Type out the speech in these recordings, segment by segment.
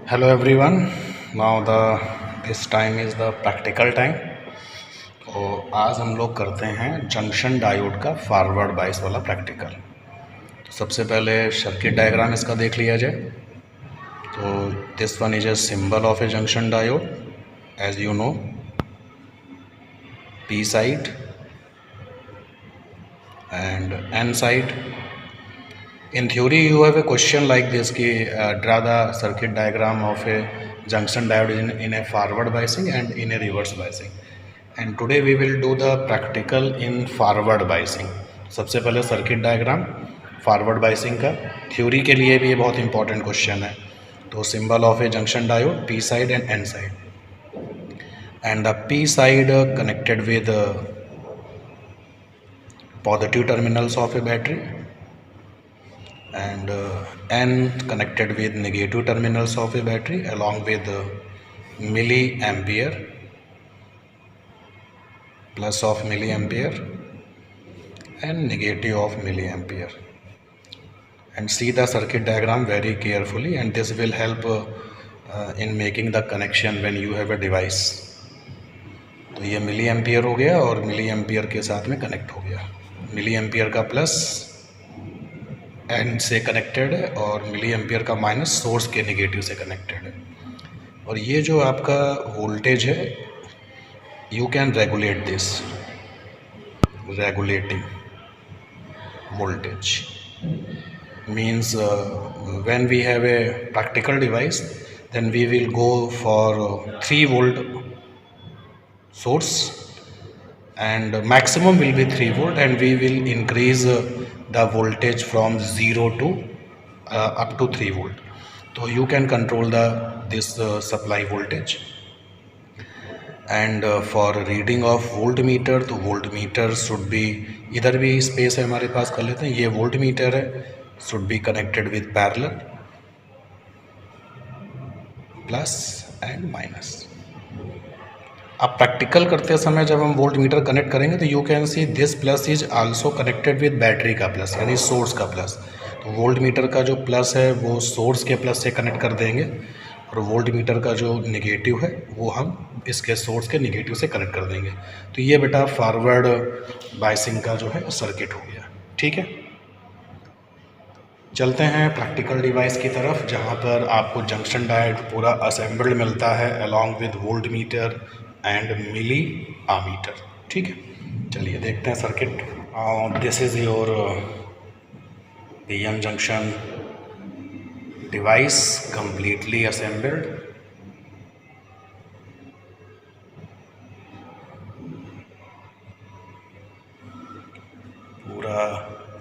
Hello everyone. Now this time is the practical time. तो आज हम लोग करते हैं जंक्शन डायोड का फॉरवर्ड बायस वाला प्रैक्टिकल। तो सबसे पहले सर्किट डायग्राम इसका देख लिया जाए। तो this one is a symbol of a junction diode, as you know, P side and N side. In theory you have a question like this कि draw the circuit diagram of a junction diode in a forward biasing and in a reverse biasing. And today we will do the practical in forward biasing. सबसे पहले circuit diagram forward biasing का, theory के लिए भी ये बहुत important question है। तो symbol of a junction diode, P side and N side, and the P side connected with positive terminals of A battery and N connected with negative terminals of a battery along with milliampere, plus of milliampere and negative of milliampere. And see the circuit diagram very carefully, and this will help in making the connection when you have a device. तो ये milliampere हो गया और milliampere के साथ में connect हो गया। milliampere का प्लस एन से कनेक्टेड है और मिली एम्पियर का माइनस सोर्स के नेगेटिव से कनेक्टेड है। और ये जो आपका वोल्टेज है, you can regulate this, regulating voltage means when we have a practical device then we will go for 3 volt source and maximum will be 3 volt, and we will increase the voltage from 0 to up to 3 volt. So you can control this supply voltage. And for reading of voltmeter, तो voltmeter should be, इधर भी space है हमारे पास, कर लेते हैं, ये voltmeter है, should be connected with parallel, plus and minus. अब प्रैक्टिकल करते समय जब हम वोल्ट मीटर कनेक्ट करेंगे तो you can see this plus is also connected with battery का प्लस, यानी सोर्स का प्लस। तो वोल्ट मीटर का जो प्लस है वो सोर्स के प्लस से कनेक्ट कर देंगे, और वोल्ट मीटर का जो नेगेटिव है वो हम इसके सोर्स के नेगेटिव से कनेक्ट कर देंगे। तो ये बेटा फॉरवर्ड बाइसिंग का जो है सर्किट हो गया। ठीक है, चलते हैं प्रैक्टिकल डिवाइस की तरफ, जहाँ पर आपको जंक्शन डायोड पूरा असेंबल्ड मिलता है along with volt meter and milli ammeter. ठीक है, चलिए देखते हैं circuit. This is your PN junction device completely assembled. पूरा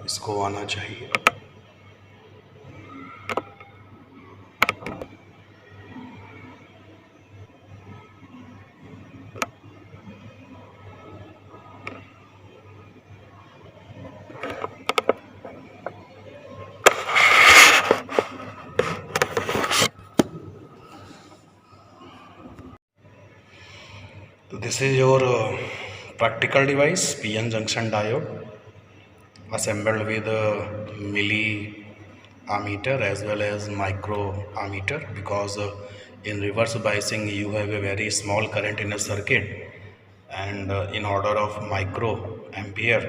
इसको आना चाहिए। So this is your practical device, PN junction diode, assembled with milliammeter as well as microammeter, because in reverse biasing you have a very small current in a circuit, and in order of microampere.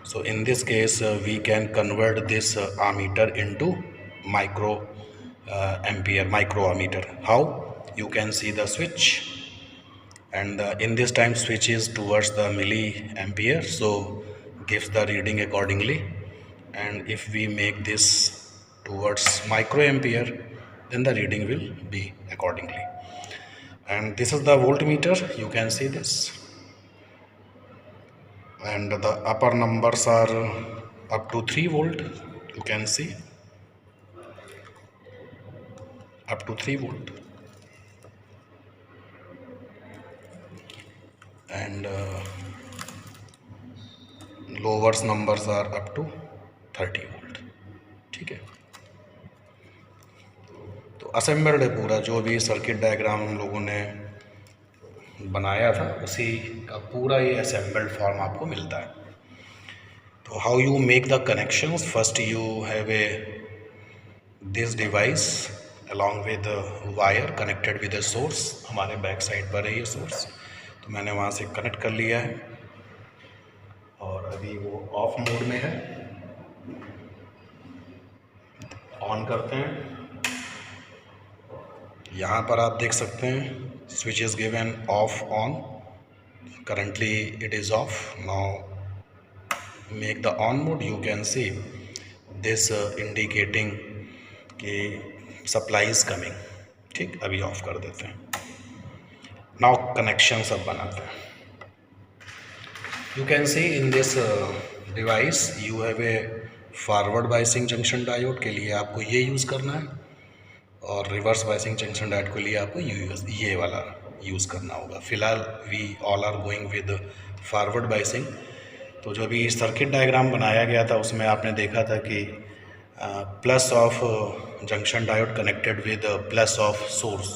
So in this case we can convert this ammeter into microammeter. How? You can see the switch, and in this time switch is towards the milliampere, so gives the reading accordingly. And if we make this towards microampere, then the reading will be accordingly. And this is the voltmeter, you can see this, and the upper numbers are up to 3 volt, you can see up to 3 volt, and lowest numbers are up to 30 volt. ठीक है, तो assembled है पूरा, जो भी circuit diagram हम लोगों ने बनाया था उसी का पूरा ये असेंबल्ड फॉर्म आपको मिलता है। तो how you make the connections, first you have A this device along with the wire connected with the source। हमारे बैक साइड पर है ये सोर्स, तो मैंने वहाँ से कनेक्ट कर लिया है और अभी वो ऑफ मोड में है। ऑन करते हैं। यहाँ पर आप देख सकते हैं switch is given of on. Currently it is of. Now make the on mode. You can see this indicating कि सप्लाई इज कमिंग। ठीक, अभी ऑफ कर देते हैं। नाउ कनेक्शन सब बनाते हैं। You can C in this device you have A forward biasing junction diode के लिए आपको ये यूज़ करना है, और रिवर्स बायसिंग जंक्शन डायोड के लिए आपको ये वाला यूज़ करना होगा। फिलहाल we all are going with forward biasing. तो जो भी सर्किट डायग्राम बनाया गया था उसमें आपने देखा था कि plus of junction diode connected with plus of source.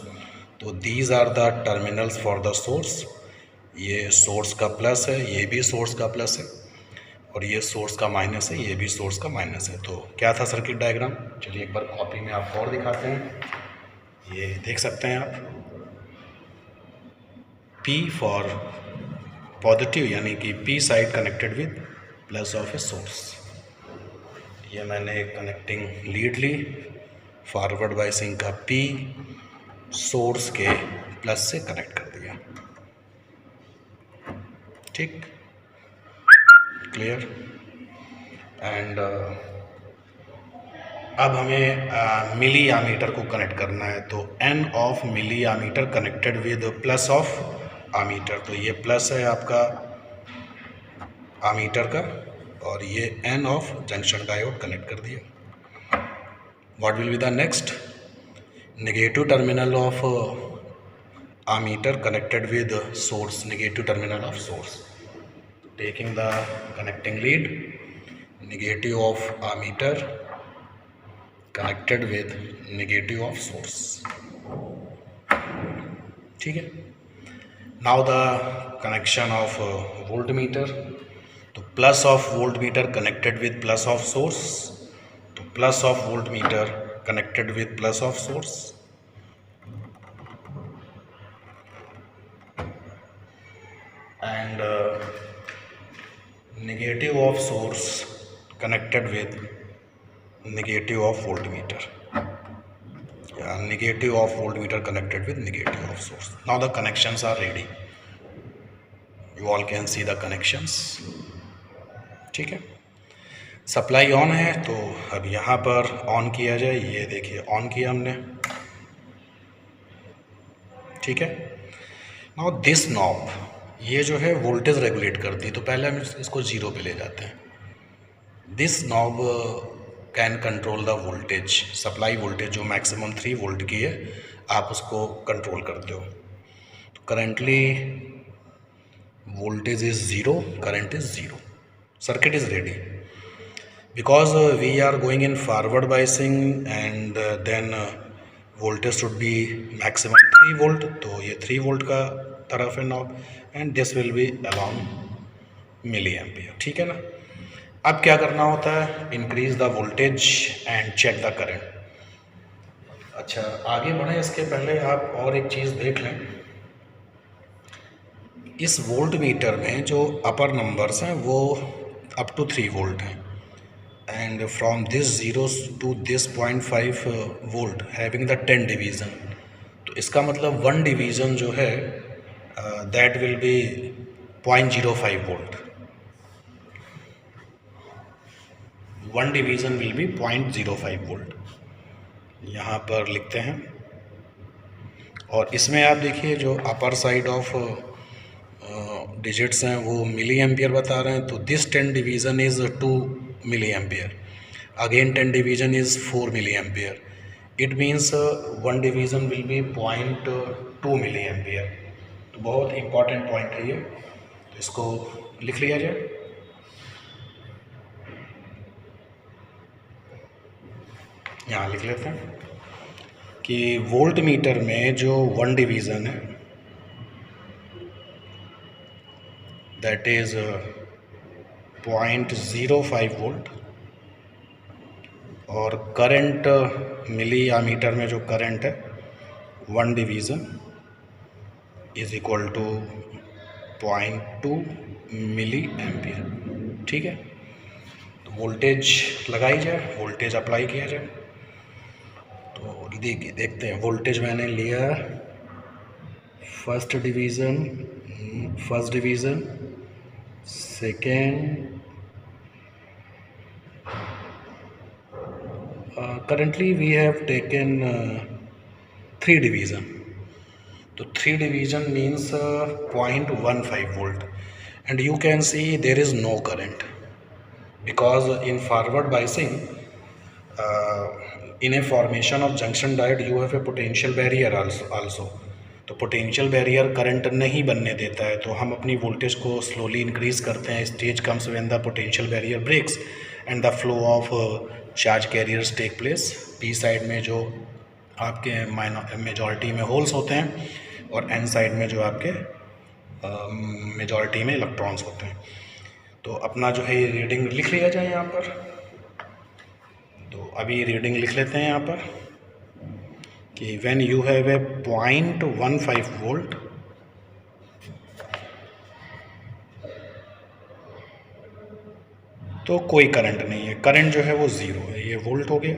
तो these are the terminals for the source. ये सोर्स का प्लस है, ये भी सोर्स का प्लस है, और ये सोर्स का माइनस है, ये भी सोर्स का माइनस है। तो क्या था सर्किट डायग्राम, चलिए एक बार कॉपी में आपको और दिखाते हैं। ये देख सकते हैं आप, P फॉर पॉजिटिव यानी कि P side connected with plus of a source. ये मैंने कनेक्टिंग लीड ली, फॉरवर्ड बायसिंग का P सोर्स के प्लस से कनेक्ट कर दिया। ठीक, क्लियर। एंड अब हमें मिली आमीटर को कनेक्ट करना है। तो N of milli ammeter connected with plus of ammeter. तो ये प्लस है आपका आमीटर का, और ये N of junction diode connect कर दिया। What will be the next, negative terminal of ammeter connected with source, negative terminal of source. Taking the connecting lead, negative of ammeter connected with negative of source. ठीक है। Now the connection of voltmeter. तो plus of voltmeter connected with plus of source. तो plus of voltmeter connected with plus of source, and negative of source connected with negative of voltmeter, negative of voltmeter connected with negative of source. Now the connections are ready. You all can see the connections. ठीक है, supply on है। तो अब यहाँ पर on किया जाए। ये देखिए ऑन किया हमने। ठीक है। नाउ दिस नॉब, ये जो है वोल्टेज रेगुलेट करती है। तो पहले हम इसको जीरो पे ले जाते हैं। This knob can control the voltage, supply voltage जो मैक्सिमम 3 वोल्ट की है, आप उसको कंट्रोल करते हो। तो currently voltage is zero, current is zero, circuit is ready. Because we are going in forward biasing and then voltage should be maximum 3 volt. तो ये 3 वोल्ट का तरफ है knob, and this will be around milli ampere. ठीक है ना। अब क्या करना होता है, increase the voltage and check the current. अच्छा, आगे बढ़े इसके पहले आप और एक चीज़ देख लें। इस वोल्ट मीटर में जो अपर नंबर्स हैं वो अप टू 3 वोल्ट हैं, and from this zero to this 0.5 volt having the 10 division. तो इसका मतलब 1 डिवीज़न जो है that will be 0.05 volt. 1 division will be 0.05 volt. यहाँ पर लिखते हैं। और इसमें आप देखिए जो अपर साइड ऑफ डिजिट्स हैं वो मिली एम्पियर बता रहे हैं। तो this 10 division is 2 milli ampere, again 10 division is 4 milli ampere. It means 1 division will be 0.2 milli ampere. तो बहुत इंपॉर्टेंट पॉइंट है ये, तो इसको लिख लिया जाए। यहाँ लिख लेते हैं कि वोल्ट मीटर में जो 1 डिवीज़न है दैट इज़ 0.05 वोल्ट, और करंट मिली एमीटर में जो करंट है 1 division is equal to 0.2 milli ampere. ठीक है, तो वोल्टेज लगाई जाए, वोल्टेज अप्लाई किया जाए। तो देखते हैं, वोल्टेज मैंने लिया first division second, currently we have taken 3 division. So 3 division means 0.15 volt, and you can see there is no current because in forward biasing in a formation of junction diode you have a potential barrier also. तो potential barrier current नहीं बनने देता है, तो हम अपनी voltage को slowly increase करते हैं। Stage comes when the potential barrier breaks and the flow of charge carriers take place. P side में जो आपके मेजॉरिटी में होल्स होते हैं और एन साइड में जो आपके मेजॉरिटी में इलेक्ट्रॉन्स होते हैं। तो अपना जो है रीडिंग लिख लिया जाए यहाँ पर। तो अभी रीडिंग लिख लेते हैं यहाँ पर कि when you have A 0.15 volt तो कोई करंट नहीं है, करंट जो है वो ज़ीरो है। ये वोल्ट हो गया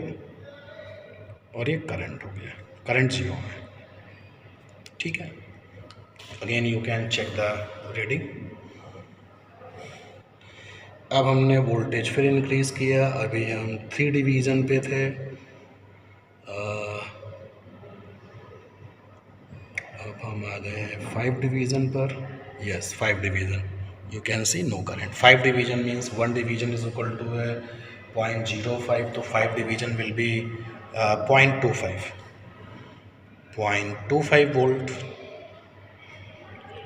और ये करंट हो गया, करंट ज़ीरो है। ठीक है, again you can check the reading. अब हमने वोल्टेज फिर इंक्रीज़ किया, अभी हम 3 डिवीज़न पे थे, अब हम आ गए हैं 5 डिवीज़न पर। Yes, 5 division, you can see no current. 5 division means 1 division is equal to 0.05, तो 5 division will be 0.25 volt.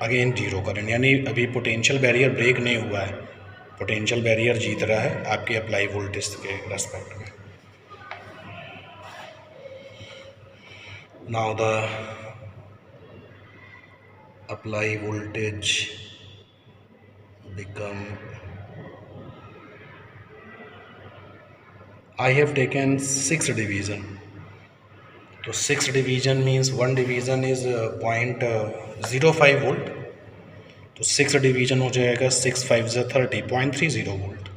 Again zero current, यानी अभी पोटेंशियल बैरियर ब्रेक नहीं हुआ है, पोटेंशियल बैरियर जीत रहा है आपके अप्लाई वोल्टेज के रेस्पेक्ट में। Now the apply voltage become, I have taken 6 division, तो 6 division means 1 division is 0.05 volt, तो 6 डिवीजन हो जाएगा 6 5 30, 0.30 volt.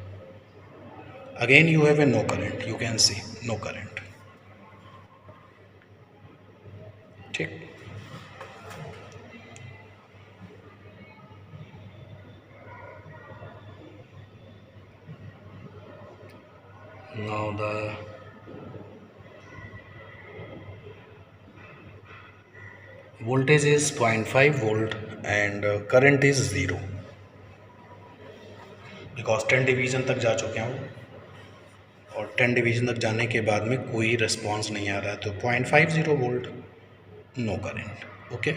Again you have a no current, you can see no current. ठीक, now the voltage is 0.5 volt and current is 0 because 10 division तक जा चुके हैं और 10 डिवीज़न तक जाने के बाद में कोई रिस्पॉन्स नहीं आ रहा है, तो 0.50 volt, no current. Okay,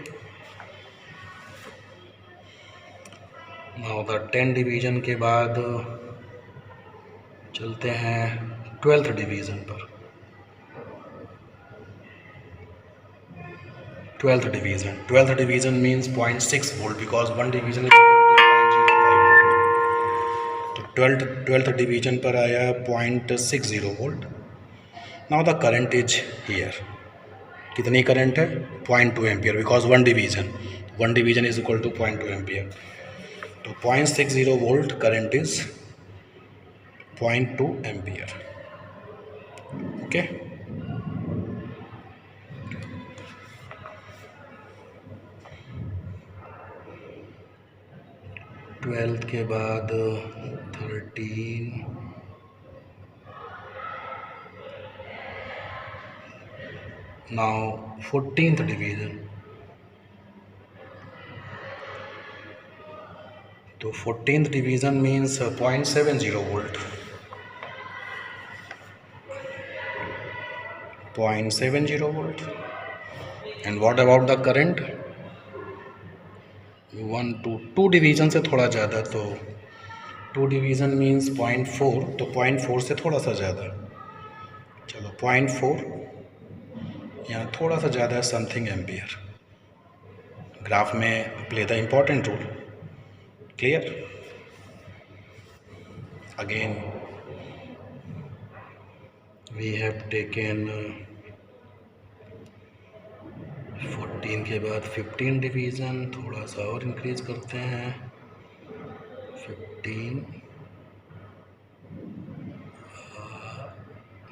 now the 10 division के बाद चलते हैं 12th डिवीज़न पर। 12th division means 0.6 volt because 1 division is equal to 0.05 volt, तो 12th डिवीज़न पर आया 0.60 volt. Now the current is here, कितनी करंट है? 0.2 ampere because 1 division is equal to 0.2 ampere, तो 0.60 volt current is 0.2 ampere. Okay, twelfth के बाद 13, now 14th division, तो 14th division means 0.70 volt, 0.70 volt. And what about the current? 2 division से थोड़ा ज़्यादा, तो 2 डिवीज़न मीन्स 0.4, तो 0.4 से थोड़ा सा ज़्यादा, चलो 0.4 यहाँ थोड़ा सा ज़्यादा है, समथिंग एम्पियर। ग्राफ में play the important role. Clear? Again we have taken 14 के बाद 15 डिवीज़न, थोड़ा सा और इंक्रीज करते हैं 15,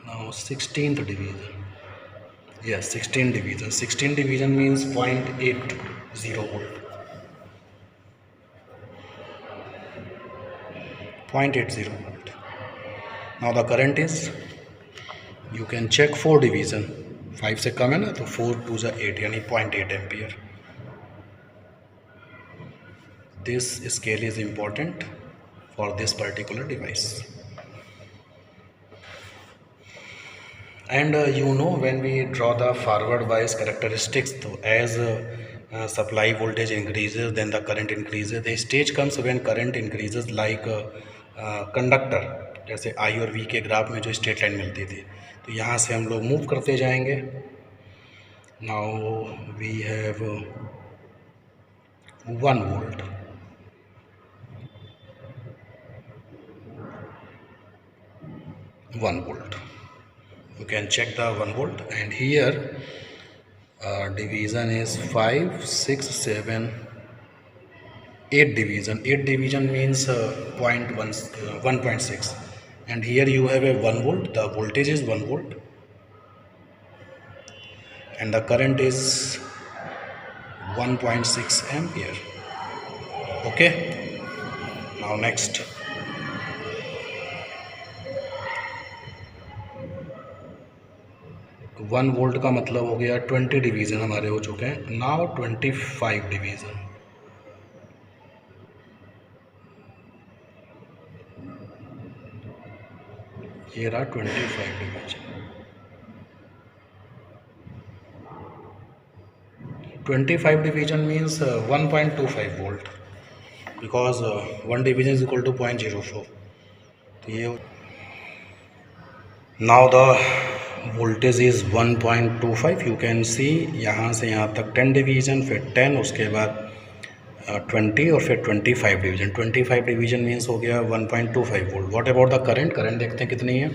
now 16th division, yes 16 division. 16 division means 0.80 volt, 0.80 volt. Now the current is, you can check 4 division, 5 से कम है ना, तो 4 2 जा 8 यानी 0.8 ampere. This scale is important for this particular device. And you know, when we draw the forward bias characteristics, so as supply voltage increases, then the current increases. The stage comes when current increases, like conductor, जैसे आई और we के graph में जो straight line मिलती थी, तो यहाँ से हम लोग मूव करते जाएंगे. Now we have 1 volt, 1 volt. You can check the 1 volt, and here division is 5 6 7 8 division. 8 division means 1.6, and here you have a 1 volt. The voltage is 1 volt and the current is 1.6 ampere. Okay, now next, one volt का मतलब हो गया 20 division हमारे हो चुके हैं. Now 25 division. ये रहा 25 division. 25 division means 1.25 volt, because 1 division is equal to 0.04. तो ये now the voltage is 1.25. You can see यहाँ से यहाँ तक 10 डिवीज़न, फिर 10, उसके बाद 20 और फिर 25 डिवीज़न. 25 डिवीज़न मीन्स हो गया 1.25 volt. What about the current? Current देखते हैं कितनी है.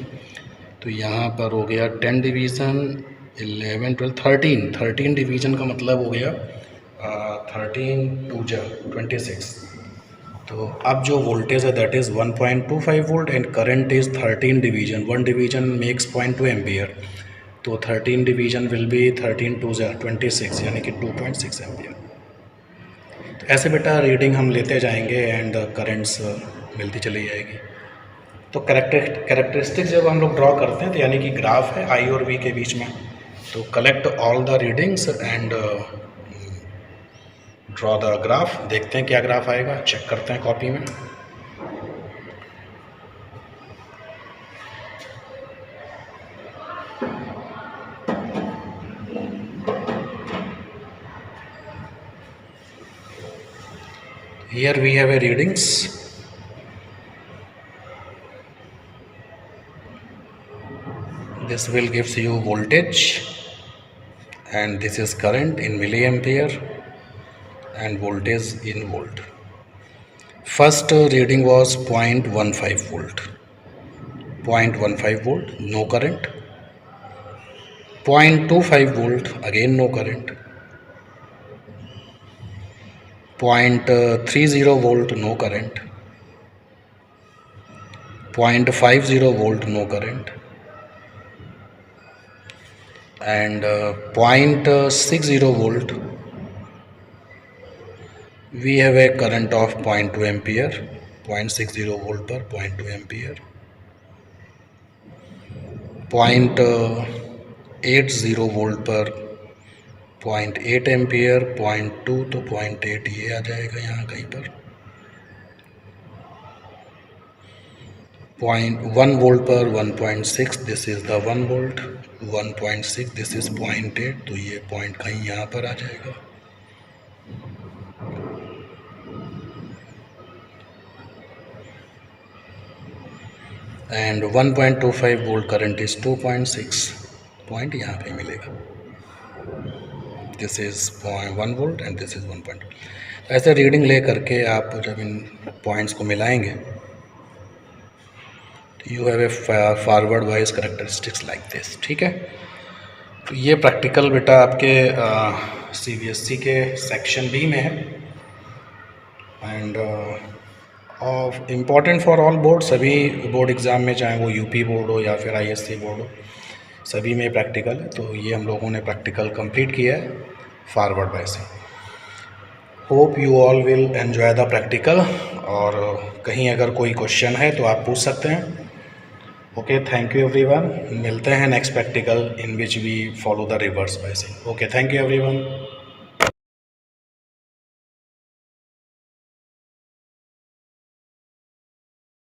तो यहाँ पर हो गया 10 डिवीज़न, 11 12 13 डिवीज़न का मतलब हो गया 13 2 जा 26. तो अब जो वोल्टेज है that is 1.25 volt and current is 13 division. 1 division makes 0.2 ampere, तो 13 डिवीज़न विल बी 13 2 जा 26 यानी कि 2.6 एम्पियर. तो ऐसे बेटा रीडिंग हम लेते जाएंगे एंड करेंट्स मिलती चली जाएगी. तो कैरेक्टरिस्टिक जब हम लोग ड्रॉ करते हैं तो यानी कि ग्राफ है आई और वी के बीच में, तो collect all the readings and draw the graph. देखते हैं क्या ग्राफ आएगा, चेक करते हैं कॉपी में. Here we have a readings. This will gives you voltage, and this is current in milliampere and voltage in volt. First reading was 0.15 volt. 0.15 volt, no current. 0.25 volt, again no current. 0.30 volt, no current. 0.50 volt, no current. And 0.60 volt, we have a current of 0.2 ampere. 0.60 volt per 0.2 ampere. 0.80 volt पर 0.8 ampere. 0.2 तो 0.8 ये आ जाएगा यहाँ कहीं पर. 1 volt पर 1.6, this is the 1 volt. 1.6 this is 0.8, तो ये पॉइंट कहीं यहाँ पर आ जाएगा. And 1.25 volt current is 2.6 point यहाँ पे मिलेगा. This is 1 volt and this is 1. ऐसे रीडिंग ले करके आप जब इन पॉइंट्स को मिलाएंगे you have A forward wise characteristics like this. ठीक है, तो ये प्रैक्टिकल बेटा आपके CBSE के सेक्शन बी में है and important for all board. सभी बोर्ड एग्ज़ाम में, चाहे वो यूपी बोर्ड हो या फिर ISC बोर्ड हो, सभी में प्रैक्टिकल है। तो ये हम लोगों ने प्रैक्टिकल कंप्लीट किया है फॉरवर्ड बाय से। Hope you all will enjoy the practical, और कहीं अगर कोई क्वेश्चन है तो आप पूछ सकते हैं। Okay, thank you everyone. मिलते हैं next practical in which we follow the reverse bias. Okay, thank you everyone.